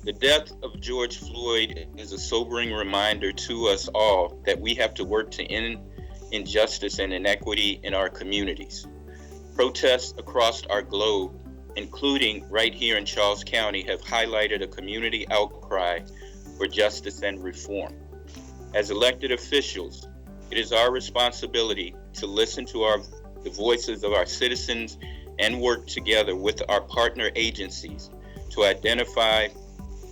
The death of George Floyd is a sobering reminder to us all that we have to work to end injustice and inequity in our communities. Protests across our globe, including right here in Charles County, have highlighted a community outcry for justice and reform. As elected officials, it is our responsibility to listen to the voices of our citizens and work together with our partner agencies to identify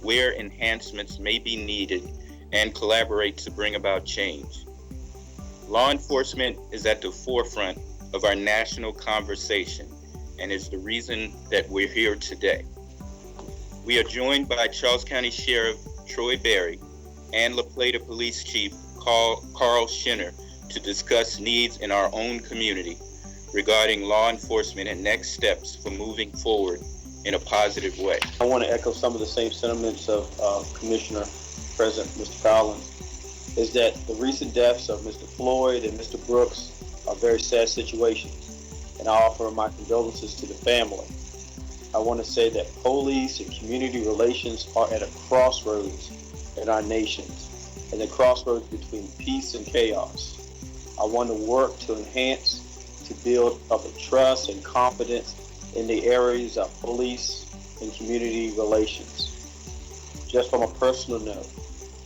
where enhancements may be needed and collaborate to bring about change. Law enforcement is at the forefront of our national conversation and is the reason that we're here today. We are joined by Charles County Sheriff Troy Berry and Plata Police Chief Carl Schinner to discuss needs in our own community regarding law enforcement and next steps for moving forward in a positive way. I want to echo some of the same sentiments of Commissioner President Mr. Collins, is that the recent deaths of Mr. Floyd and Mr. Brooks are very sad situations, and I offer my condolences to the family. I want to say that police and community relations are at a crossroads in our nations, and the crossroads between peace and chaos. I want to work to enhance, to build up a trust and confidence in the areas of police and community relations. Just from a personal note,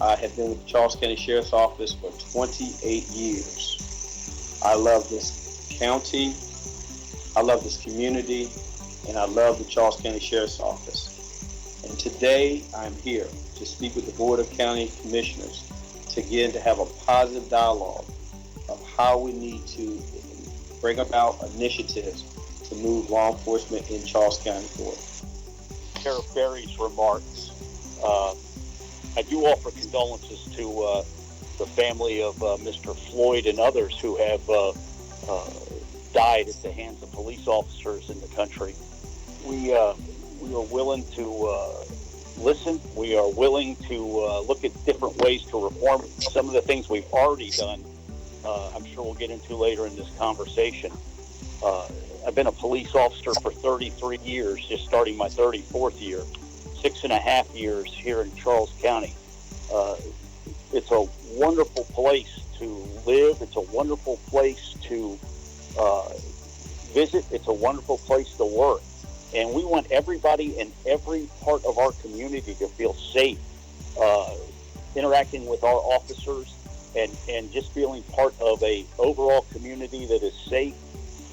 I have been with the Charles County Sheriff's Office for 28 years. I love this county, I love this community, and I love the Charles County Sheriff's Office. And today I'm here to speak with the Board of County Commissioners to have a positive dialogue of how we need to bring about initiatives to move law enforcement in Charles County forward. Sheriff Berry's remarks. I do offer condolences to the family of Mr. Floyd and others who have died at the hands of police officers in the country. We are willing to listen. We are willing to look at different ways to reform some of the things we've already done. I'm sure we'll get into later in this conversation. I've been a police officer for 33 years, just starting my 34th year, 6.5 years here in Charles County. It's a wonderful place to live. It's a wonderful place to visit. It's a wonderful place to work. And we want everybody in every part of our community to feel safe, interacting with our officers and just feeling part of a overall community that is safe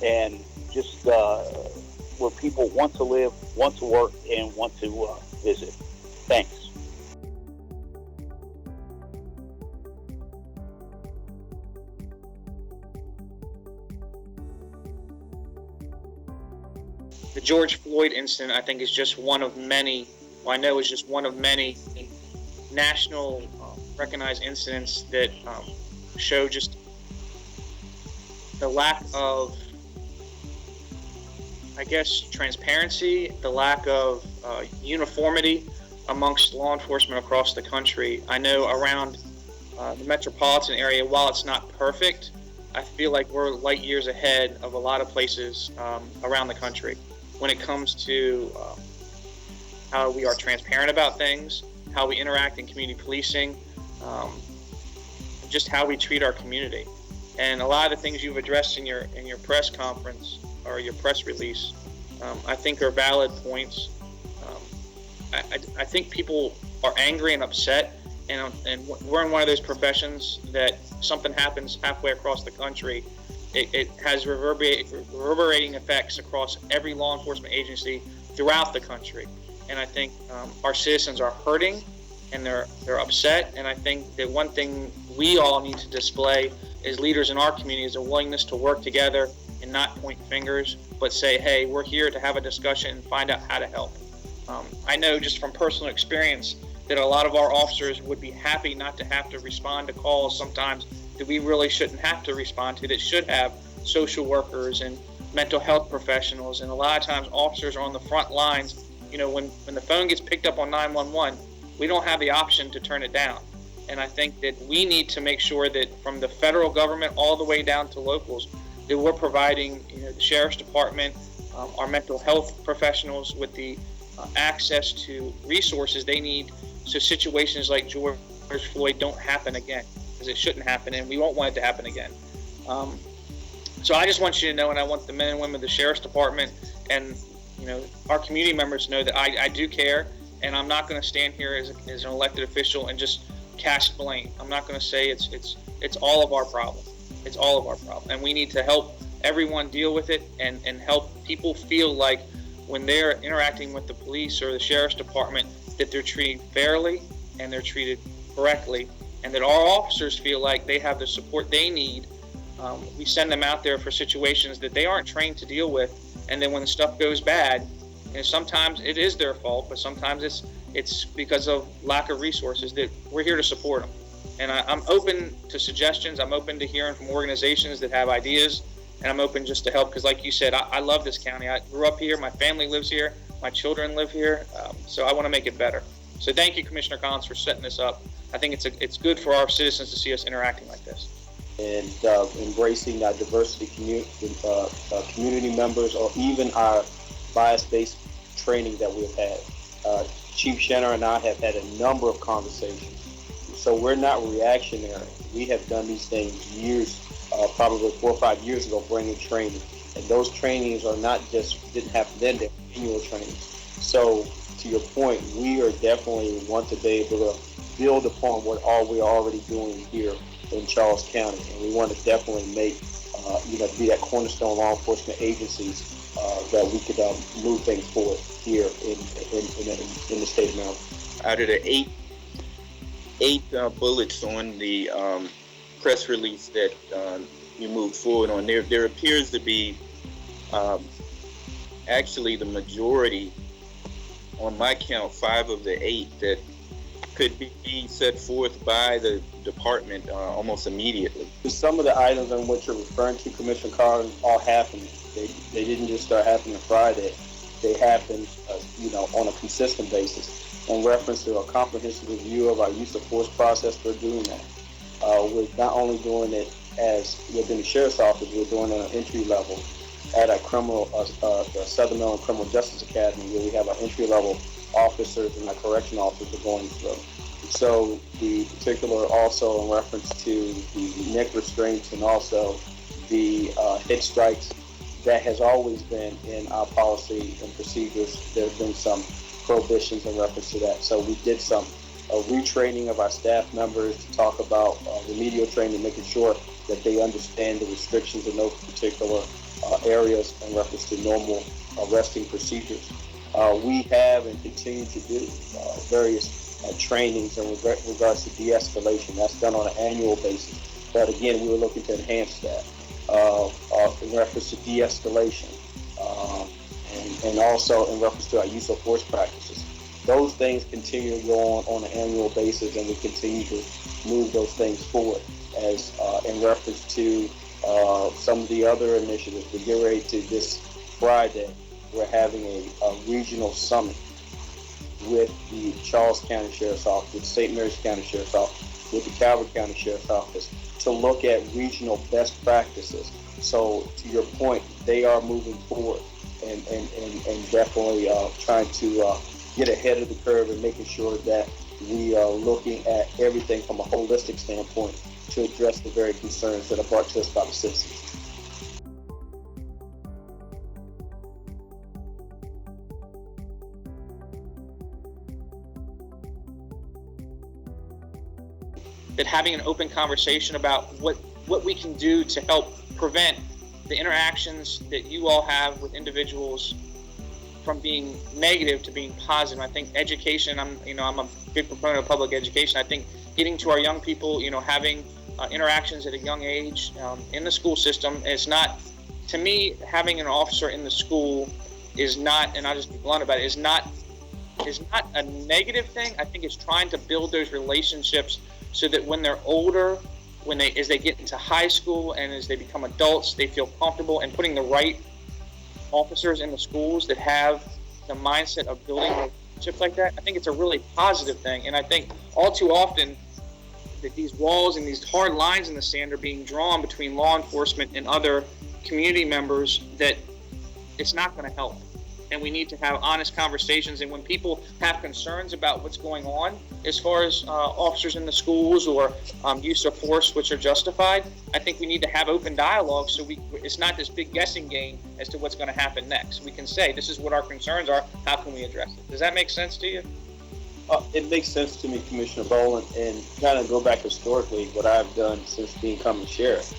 and just where people want to live, want to work, and want to visit. Thanks. The George Floyd incident, I think, is just one of many, well, I know is just one of many national recognized incidents that show just the lack of, I guess, transparency, the lack of uniformity amongst law enforcement across the country. I know around the metropolitan area, while it's not perfect, I feel like we're light years ahead of a lot of places around the country when it comes to how we are transparent about things, how we interact in community policing, just how we treat our community. And a lot of the things you've addressed in your press conference or your press release, I think are valid points. I think people are angry and upset, and we're in one of those professions that something happens halfway across the country, it has reverberating effects across every law enforcement agency throughout the country. And I think our citizens are hurting and they're upset. And I think that one thing we all need to display as leaders in our community is a willingness to work together and not point fingers, but say, hey, we're here to have a discussion and find out how to help. I know just from personal experience that a lot of our officers would be happy not to have to respond to calls sometimes that we really shouldn't have to respond to, that should have social workers and mental health professionals. And a lot of times officers are on the front lines. You know, when the phone gets picked up on 911, we don't have the option to turn it down. And I think that we need to make sure that from the federal government all the way down to locals, that we're providing, the Sheriff's Department, our mental health professionals with the access to resources they need so situations like George Floyd don't happen again, because it shouldn't happen, and we won't want it to happen again. So I just want you to know, and I want the men and women of the Sheriff's Department and our community members to know that I do care, and I'm not going to stand here as an elected official and just cast blame. I'm not going to say it's all of our problem. It's all of our problem, and we need to help everyone deal with it and help people feel like when they're interacting with the police or the Sheriff's Department that they're treated fairly and they're treated correctly, and that our officers feel like they have the support they need. We send them out there for situations that they aren't trained to deal with, and then when the stuff goes bad, and sometimes it is their fault, but sometimes it's because of lack of resources, that we're here to support them. And I'm open to suggestions. I'm open to hearing from organizations that have ideas, and I'm open just to help, because like you said, I love this county. I grew up here. My family lives here. My children live here. So I want to make it better. So thank you, Commissioner Collins, for setting this up. I think it's good for our citizens to see us interacting like this. And embracing our diversity community members, or even our bias-based training that we've had. Chief Schinner and I have had a number of conversations. So we're not reactionary. We have done these things years, probably 4 or 5 years ago, bringing training. And those trainings are not just, didn't happen then, they're annual trainings. So to your point, we are definitely want to be able to build upon what all we're already doing here in Charles County. And we want to definitely make, be that cornerstone law enforcement agencies that we could move things forward here in the state of Maryland. Out of the eight bullets on the press release that you moved forward on, there appears to be actually the majority, on my count, 5 of the 8 that could be set forth by the department almost immediately. Some of the items on which you're referring to, Commissioner Carl, all happened. They didn't just start happening Friday. They happened, on a consistent basis. In reference to a comprehensive review of our use of force process, we're doing that. We're not only doing it as within the Sheriff's Office, we're doing it at an entry level at our the Southern Maryland Criminal Justice Academy, where we have our entry level officers and our correction officers are going through. So the particular also in reference to the neck restraints and also the head strikes, that has always been in our policy and procedures. There have been some prohibitions in reference to that. So we did some retraining of our staff members to talk about remedial training, making sure that they understand the restrictions in those particular areas in reference to normal arresting procedures. We have and continue to do various trainings in regards to de-escalation. That's done on an annual basis. But again, we were looking to enhance that in reference to de-escalation and also in reference to our use of force practices. Those things continue to go on an annual basis, and we continue to move those things forward. As in reference to some of the other initiatives, we get ready to this Friday. We're having a regional summit with the Charles County Sheriff's Office, with St. Mary's County Sheriff's Office, with the Calvert County Sheriff's Office, to look at regional best practices. So to your point, they are moving forward and definitely trying to get ahead of the curve and making sure that we are looking at everything from a holistic standpoint to address the very concerns that are brought to us by the citizens. That having an open conversation about what we can do to help prevent the interactions that you all have with individuals from being negative to being positive. I think education, I'm a big proponent of public education. I think getting to our young people, having interactions at a young age in the school system is not, to me, having an officer in the school is not, and I'll just be blunt about it, is not a negative thing. I think it's trying to build those relationships so that when they're older, as they get into high school and as they become adults, they feel comfortable, and putting the right officers in the schools that have the mindset of building relationships like that. I think it's a really positive thing. And I think all too often that these walls and these hard lines in the sand are being drawn between law enforcement and other community members, that it's not going to help. and we need to have honest conversations. And when people have concerns about what's going on as far as officers in the schools or use of force which are justified, I think we need to have open dialogue so it's not this big guessing game as to what's going to happen next. We can say, this is what our concerns are, how can we address it? Does that make sense to you? It makes sense to me, Commissioner Boland, and kind of go back historically, what I've done since becoming sheriff.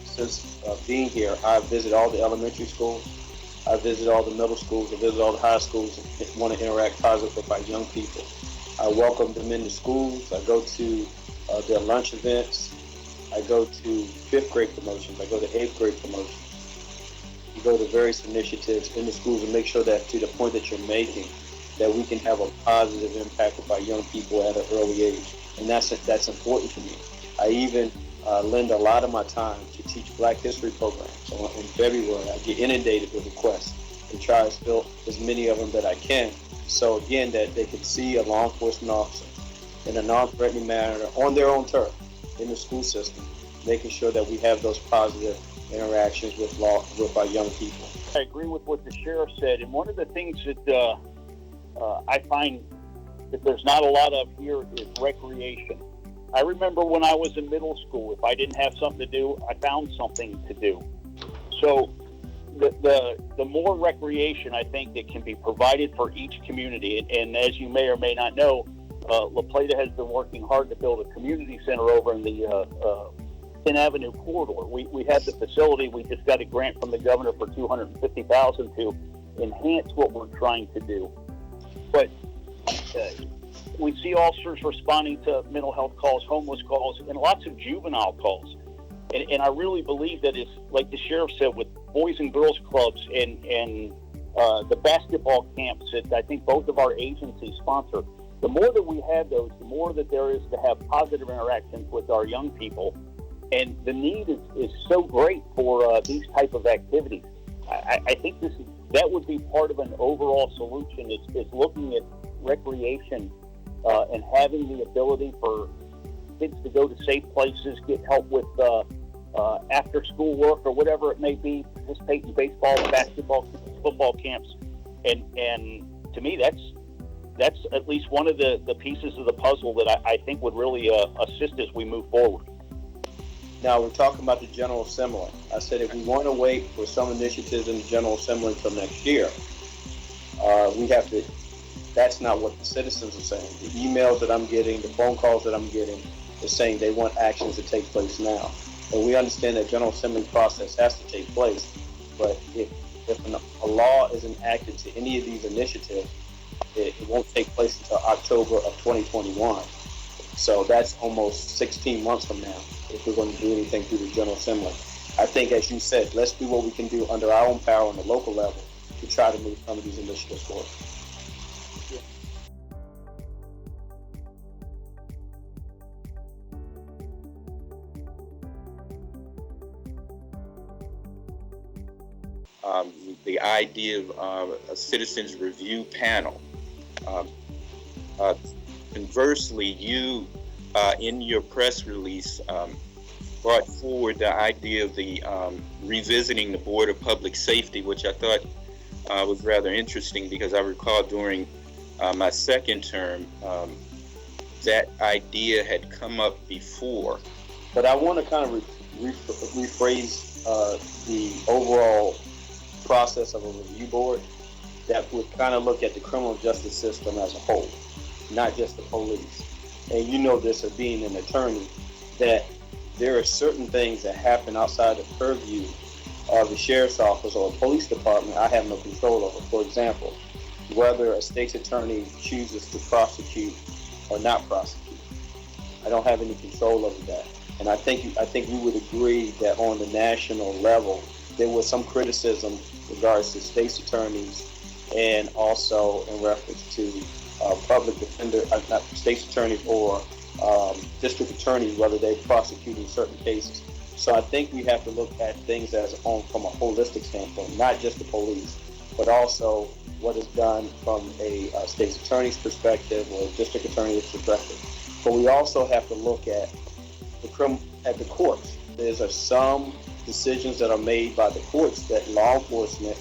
Since being here, I visit all the elementary schools, I visit all the middle schools, I visit all the high schools, and want to interact positively with our young people. I welcome them into schools, I go to their lunch events, I go to 5th grade promotions, I go to 8th grade promotions. We go to various initiatives in the schools and make sure that, to the point that you're making, that we can have a positive impact with our young people at an early age. And that's important to me. I even lend a lot of my time to teach Black History programs. So in February, I get inundated with requests and try to fill as many of them that I can. So again, that they can see a law enforcement officer in a non-threatening manner on their own turf in the school system, making sure that we have those positive interactions with our young people. I agree with what the sheriff said, and one of the things that I find that there's not a lot of here is recreation. I remember when I was in middle school, if I didn't have something to do, I found something to do. So the more recreation, I think, that can be provided for each community, and as you may or may not know, La Plata has been working hard to build a community center over in the 10th Avenue corridor. We have the facility. We just got a grant from the governor for $250,000 to enhance what we're trying to do. But we see officers responding to mental health calls, homeless calls, and lots of juvenile calls. And I really believe that it's, like the sheriff said, with Boys and Girls Clubs and the basketball camps that I think both of our agencies sponsor, the more that we have those, the more that there is to have positive interactions with our young people. And the need is so great for these type of activities. I think that would be part of an overall solution. Is looking at recreation and having the ability for kids to go to safe places, get help with after school work or whatever it may be, participate in baseball, basketball, football camps, and to me that's at least one of the pieces of the puzzle that I think would really assist as we move forward. Now, we're talking about the General Assembly. I said if we want to wait for some initiatives in the General Assembly until next year, we have to, that's not what the citizens are saying. The emails that I'm getting, the phone calls that I'm getting, are saying they want actions to take place now. And we understand that General Assembly process has to take place, but if a law is enacted to any of these initiatives, it won't take place until October of 2021. So that's almost 16 months from now if we're going to do anything through the General Assembly. I think, as you said, let's do what we can do under our own power on the local level to try to move some of these initiatives forward. The idea of a citizens review panel. Conversely, you in your press release brought forward the idea of the revisiting the Board of Public Safety, which I thought was rather interesting because I recall during my second term that idea had come up before. But I want to kind of rephrase the overall process of a review board that would kind of look at the criminal justice system as a whole, not just the police. And you know this, of being an attorney, that there are certain things that happen outside the purview of the sheriff's office or the police department I have no control over. For example, whether a state's attorney chooses to prosecute or not prosecute. I don't have any control over that. And I think we would agree that on the national level, there was some criticism in regards to state's attorneys and also in reference to public defender, not state's attorneys or district attorneys, whether they prosecute in certain cases. So I think we have to look at things from a holistic standpoint, not just the police, but also what is done from a state's attorney's perspective or a district attorney's perspective. But we also have to look at the courts. There's some decisions that are made by the courts that law enforcement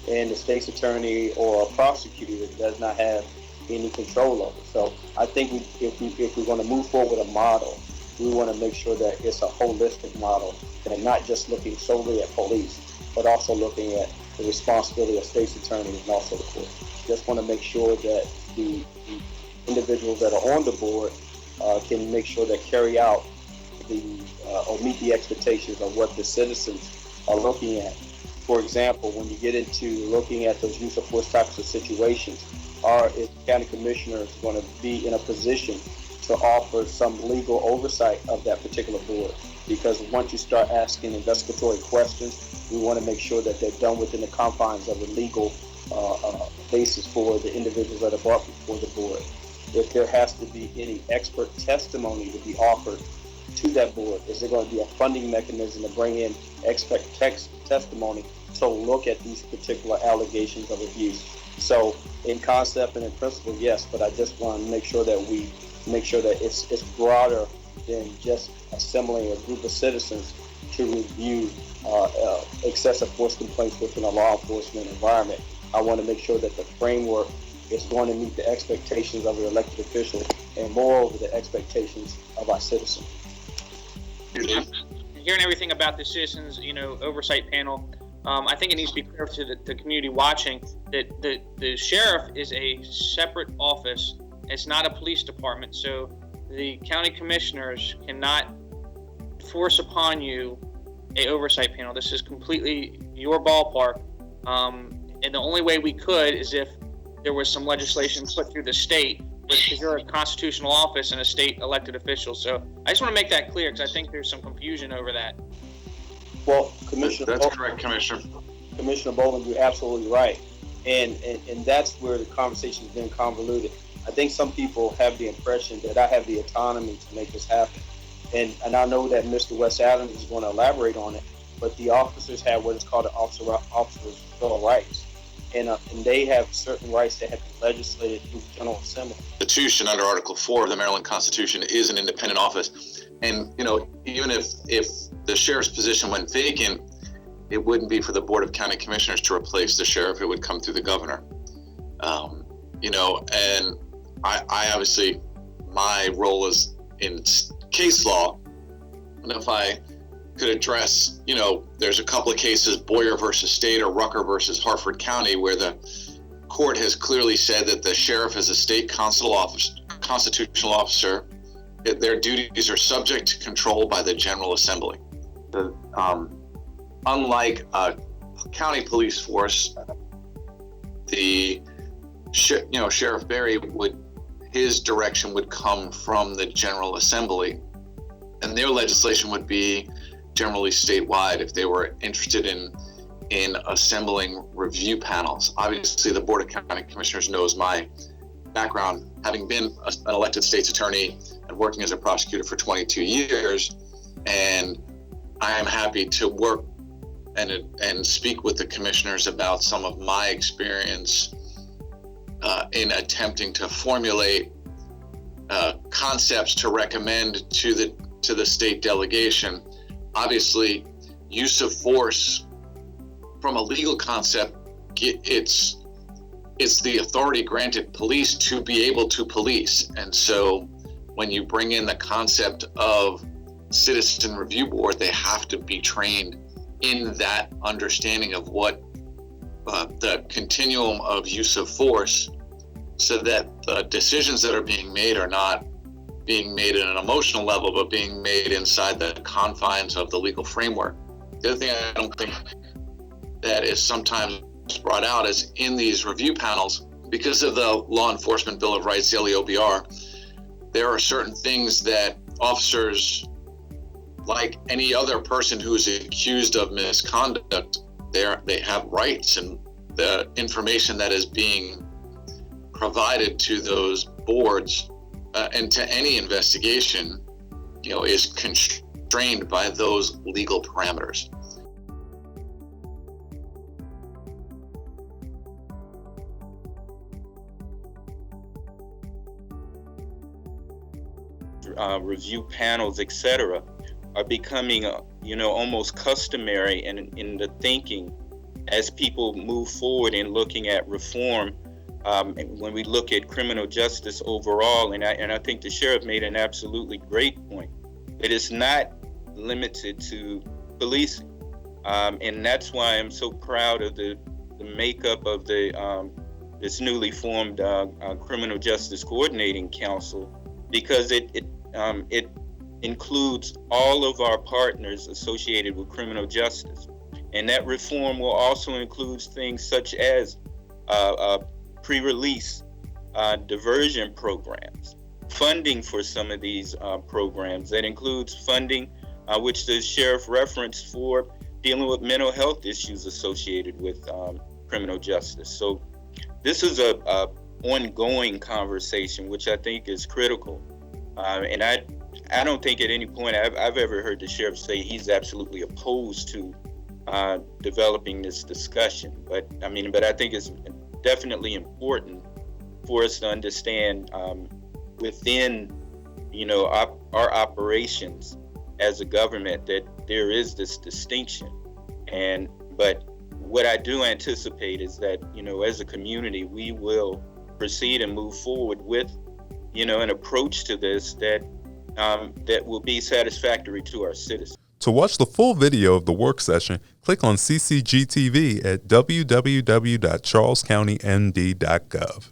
and the state's attorney or a prosecutor does not have any control over. So I think if we're going to move forward with a model, we want to make sure that it's a holistic model and not just looking solely at police, but also looking at the responsibility of state's attorneys and also the court. Just want to make sure that the individuals that are on the board can make sure that carry out or meet the expectations of what the citizens are looking at. For example, when you get into looking at those use of force types of situations, is the county commissioner going to be in a position to offer some legal oversight of that particular board? Because once you start asking investigatory questions, we want to make sure that they're done within the confines of the legal basis for the individuals that are brought before the board. If there has to be any expert testimony to be offered to that board, is there going to be a funding mechanism to bring in expert testimony to look at these particular allegations of abuse? So in concept and in principle, yes, but I just want to make sure that we make sure that it's broader than just assembling a group of citizens to review excessive force complaints within a law enforcement environment. I want to make sure that the framework is going to meet the expectations of the elected officials and moreover the expectations of our citizens. Hearing everything about the citizens, oversight panel, I think it needs to be clear to the community watching that the sheriff is a separate office. It's not a police department, so the county commissioners cannot force upon you a oversight panel. This is completely your ballpark, and the only way we could is if there was some legislation put through the state, because you're a constitutional office and a state elected official. So I just want to make that clear because I think there's some confusion over that. Well, Commissioner, that's correct, Commissioner. Commissioner Boland, you're absolutely right, and that's where the conversation's been convoluted. I think some people have the impression that I have the autonomy to make this happen, and I know that Mr. West Adams is going to elaborate on it. But the officers have what is called an officer's bill of rights, and they have certain rights that have been legislated through the General Assembly. The Constitution under Article 4 of the Maryland Constitution is an independent office. And, even if the sheriff's position went vacant, it wouldn't be for the Board of County Commissioners to replace the sheriff. It would come through the governor. And I obviously, my role is in case law. And if I could address, there's a couple of cases, Boyer versus State or Rucker versus Harford County, where the court has clearly said that the sheriff is a state constitutional officer. Their duties are subject to control by the General Assembly. Unlike a county police force, the Sheriff Berry his direction would come from the General Assembly, and their legislation would be generally statewide if they were interested in assembling review panels. Obviously, the Board of County Commissioners knows my background, having been an elected state's attorney and working as a prosecutor for 22 years, and I am happy to work and speak with the commissioners about some of my experience in attempting to formulate concepts to recommend to the state delegation. Obviously, use of force from a legal concept, it's the authority granted police to be able to police. And so when you bring in the concept of citizen review board, they have to be trained in that understanding of what the continuum of use of force, so that the decisions that are being made are not being made at an emotional level, but being made inside the confines of the legal framework. The other thing I don't think that is sometimes brought out is in these review panels, because of the Law Enforcement Bill of Rights, the LEOBR, there are certain things that officers, like any other person who is accused of misconduct, they have rights, and the information that is being provided to those boards and to any investigation, is constrained by those legal parameters. Review panels, etc., are becoming, almost customary in the thinking as people move forward in looking at reform, when we look at criminal justice overall, and I think the sheriff made an absolutely great point, it is not limited to policing. And that's why I'm so proud of the makeup of this newly formed Criminal Justice Coordinating Council, because it includes all of our partners associated with criminal justice. And that reform will also include things such as pre-release diversion programs, funding for some of these programs. That includes funding, which the sheriff referenced, for dealing with mental health issues associated with criminal justice. So this is a ongoing conversation, which I think is critical. And I don't think at any point I've ever heard the sheriff say he's absolutely opposed to developing this discussion. But I think it's definitely important for us to understand within, our operations as a government, that there is this distinction. But what I do anticipate is that, as a community, we will proceed and move forward with, an approach to this that will be satisfactory to our citizens. To watch the full video of the work session, click on CCGTV at www.charlescountymd.gov.